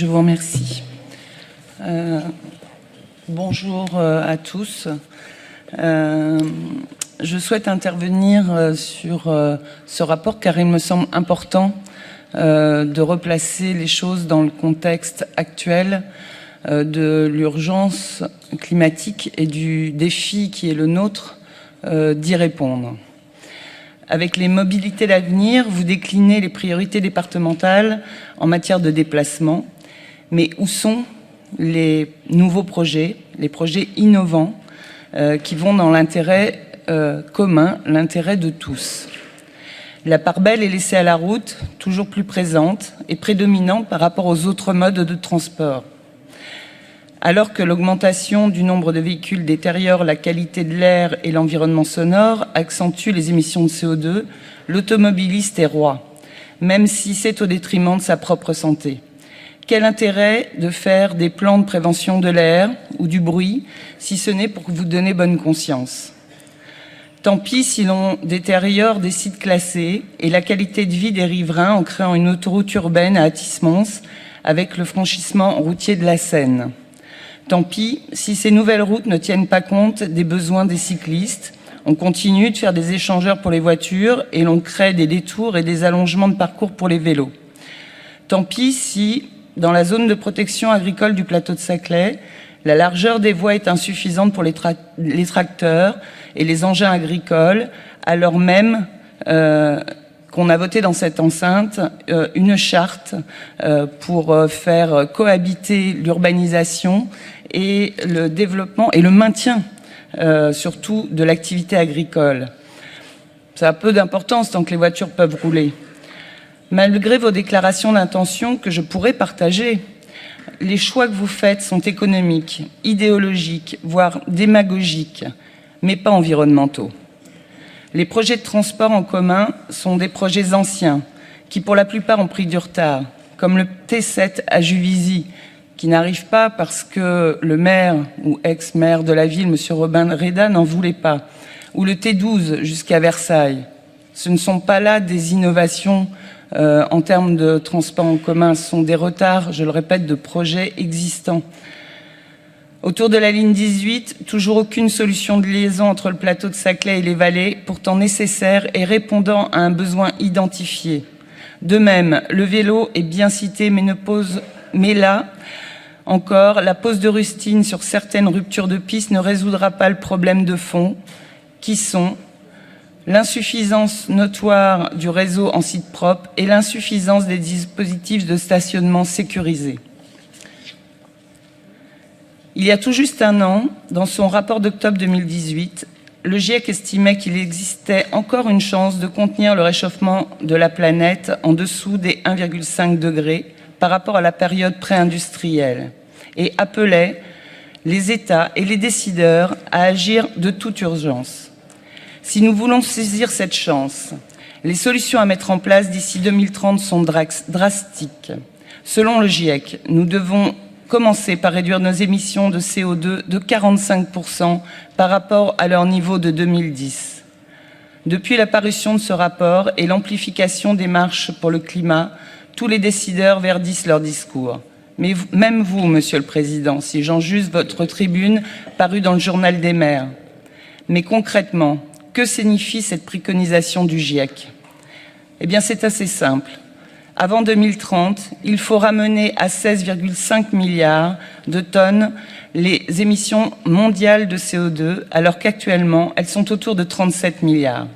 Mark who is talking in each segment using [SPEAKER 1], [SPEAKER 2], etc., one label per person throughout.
[SPEAKER 1] Je vous remercie. Bonjour à tous. Je souhaite intervenir sur ce rapport car il me semble important de replacer les choses dans le contexte actuel de l'urgence climatique et du défi qui est le nôtre d'y répondre. Avec les mobilités d'avenir, vous déclinez les priorités départementales en matière de déplacement. Mais où sont les nouveaux projets, les projets innovants qui vont dans l'intérêt commun, l'intérêt de tous? La part belle est laissée à la route, toujours plus présente et prédominante par rapport aux autres modes de transport. Alors que l'augmentation du nombre de véhicules détériore la qualité de l'air et l'environnement sonore, accentue les émissions de CO2, l'automobiliste est roi, même si c'est au détriment de sa propre santé. Quel intérêt de faire des plans de prévention de l'air ou du bruit, si ce n'est pour vous donner bonne conscience? Tant pis si l'on détériore des sites classés et la qualité de vie des riverains en créant une autoroute urbaine à Athis-Mons avec le franchissement routier de la Seine. Tant pis si ces nouvelles routes ne tiennent pas compte des besoins des cyclistes. On continue de faire des échangeurs pour les voitures et l'on crée des détours et des allongements de parcours pour les vélos. Tant pis si, dans la zone de protection agricole du plateau de Saclay, la largeur des voies est insuffisante pour les tracteurs et les engins agricoles, alors même qu'on a voté dans cette enceinte une charte pour faire cohabiter l'urbanisation et le développement et le maintien surtout de l'activité agricole. Ça a peu d'importance tant que les voitures peuvent rouler. Malgré vos déclarations d'intention que je pourrais partager, les choix que vous faites sont économiques, idéologiques, voire démagogiques, mais pas environnementaux. Les projets de transport en commun sont des projets anciens, qui pour la plupart ont pris du retard, comme le T7 à Juvisy, qui n'arrive pas parce que le maire ou ex-maire de la ville, M. Robin Reda, n'en voulait pas, ou le T12 jusqu'à Versailles. Ce ne sont pas là des innovations en termes de transport en commun, ce sont des retards, je le répète, de projets existants. Autour de la ligne 18, toujours aucune solution de liaison entre le plateau de Saclay et les vallées, pourtant nécessaire et répondant à un besoin identifié. De même, le vélo est bien cité, mais là encore, la pose de rustine sur certaines ruptures de piste ne résoudra pas le problème de fond, qui sont l'insuffisance notoire du réseau en site propre et l'insuffisance des dispositifs de stationnement sécurisés. Il y a tout juste un an, dans son rapport d'octobre 2018, le GIEC estimait qu'il existait encore une chance de contenir le réchauffement de la planète en dessous des 1,5 degrés par rapport à la période pré-industrielle et appelait les États et les décideurs à agir de toute urgence. Si nous voulons saisir cette chance, les solutions à mettre en place d'ici 2030 sont drastiques. Selon le GIEC, nous devons commencer par réduire nos émissions de CO2 de 45% par rapport à leur niveau de 2010. Depuis la parution de ce rapport et l'amplification des marches pour le climat, tous les décideurs verdissent leur discours. Mais même vous, Monsieur le Président, si j'en juge votre tribune parue dans le Journal des maires. Mais concrètement, que signifie cette préconisation du GIEC? Eh bien, c'est assez simple. Avant 2030, il faut ramener à 16,5 milliards de tonnes les émissions mondiales de CO2, alors qu'actuellement, elles sont autour de 37 milliards.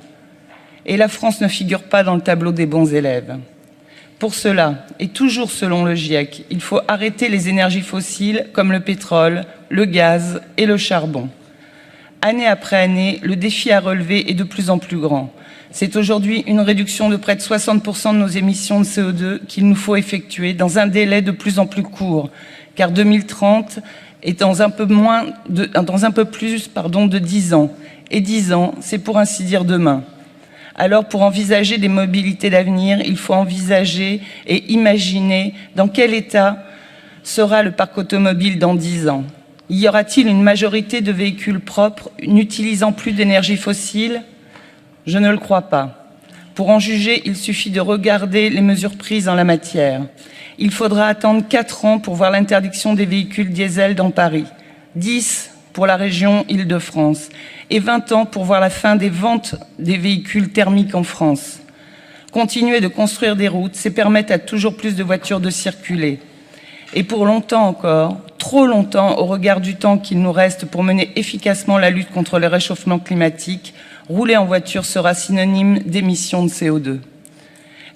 [SPEAKER 1] Et la France ne figure pas dans le tableau des bons élèves. Pour cela, et toujours selon le GIEC, il faut arrêter les énergies fossiles comme le pétrole, le gaz et le charbon. Année après année, le défi à relever est de plus en plus grand. C'est aujourd'hui une réduction de près de 60% de nos émissions de CO2 qu'il nous faut effectuer dans un délai de plus en plus court, car 2030 est dans un peu plus de 10 ans. Et 10 ans, c'est pour ainsi dire demain. Alors, pour envisager des mobilités d'avenir, il faut envisager et imaginer dans quel état sera le parc automobile dans 10 ans. Y aura-t-il une majorité de véhicules propres n'utilisant plus d'énergie fossile? Je ne le crois pas. Pour en juger, il suffit de regarder les mesures prises en la matière. Il faudra attendre 4 ans pour voir l'interdiction des véhicules diesel dans Paris, 10 pour la région Île-de-France et 20 ans pour voir la fin des ventes des véhicules thermiques en France. Continuer de construire des routes, c'est permettre à toujours plus de voitures de circuler. Et pour longtemps encore, trop longtemps au regard du temps qu'il nous reste pour mener efficacement la lutte contre le réchauffement climatique, rouler en voiture sera synonyme d'émissions de CO2.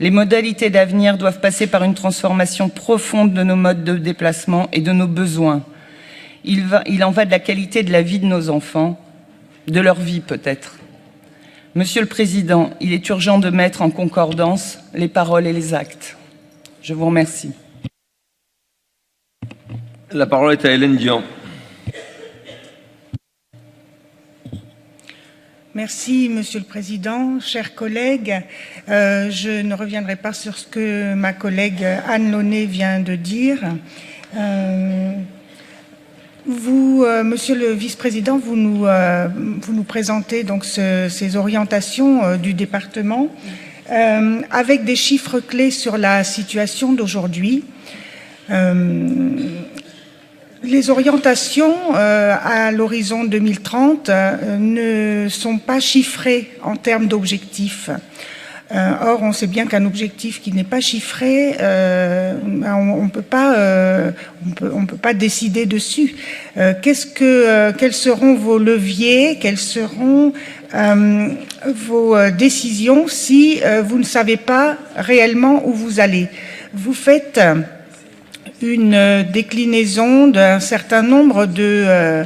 [SPEAKER 1] Les modalités d'avenir doivent passer par une transformation profonde de nos modes de déplacement et de nos besoins. Il en va de la qualité de la vie de nos enfants, de leur vie peut-être. Monsieur le Président, il est urgent de mettre en concordance les paroles et les actes. Je vous remercie.
[SPEAKER 2] La parole est à Hélène Dian.
[SPEAKER 3] Merci, Monsieur le Président. Chers collègues, je ne reviendrai pas sur ce que ma collègue Anne Launay vient de dire. Vous, Monsieur le Vice-président, vous nous présentez donc ces orientations du département avec des chiffres clés sur la situation d'aujourd'hui. Les orientations à l'horizon 2030 ne sont pas chiffrées en termes d'objectifs. Or, on sait bien qu'un objectif qui n'est pas chiffré, on peut pas décider dessus. Quels seront vos leviers, quelles seront vos décisions si vous ne savez pas réellement où vous allez? Vous faites une déclinaison d'un certain nombre de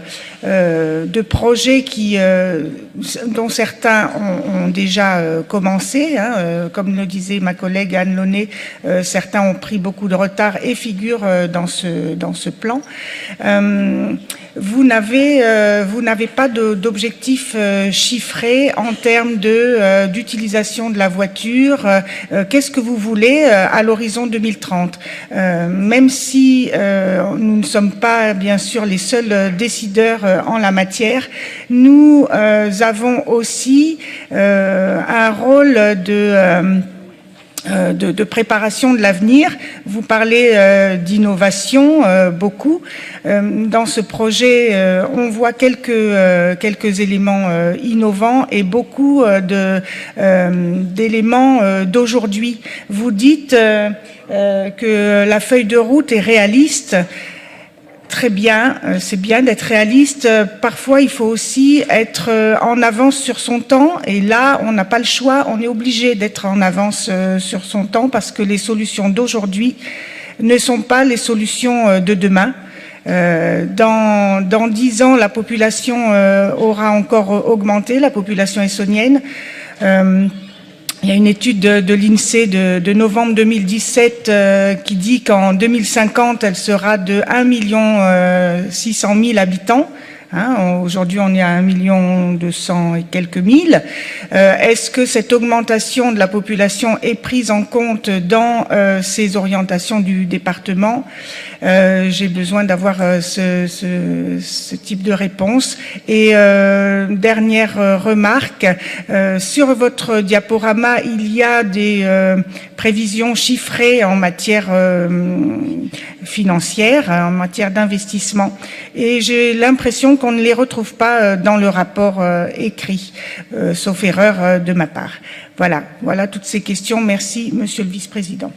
[SPEAKER 3] projets dont certains ont déjà commencé, comme le disait ma collègue Anne Launay, certains ont pris beaucoup de retard et figurent dans ce plan. Vous n'avez pas d'objectif chiffré en termes d'utilisation de la voiture. Qu'est-ce que vous voulez à l'horizon 2030? Même si nous ne sommes pas, bien sûr, les seuls décideurs en la matière, nous avons aussi un rôle de préparation de l'avenir. Vous parlez d'innovation beaucoup. Dans ce projet, on voit quelques éléments innovants et beaucoup d'éléments d'aujourd'hui. Vous dites que la feuille de route est réaliste. Très bien, c'est bien d'être réaliste. Parfois, il faut aussi être en avance sur son temps. Et là, on n'a pas le choix. On est obligé d'être en avance sur son temps parce que les solutions d'aujourd'hui ne sont pas les solutions de demain. Dans 10 ans, la population aura encore augmenté, la population essonnienne. Il y a une étude de l'INSEE de novembre 2017 qui dit qu'en 2050, elle sera de 1 600 000 habitants. Aujourd'hui, on est à 1 200 000 et quelques mille. Est-ce que cette augmentation de la population est prise en compte dans ces orientations du département? J'ai besoin d'avoir ce type de réponse. Et dernière remarque, sur votre diaporama, il y a des prévisions chiffrées en matière financière, en matière d'investissement. Et j'ai l'impression qu'on ne les retrouve pas dans le rapport écrit, sauf erreur de ma part. Voilà toutes ces questions. Merci, Monsieur le Vice-président.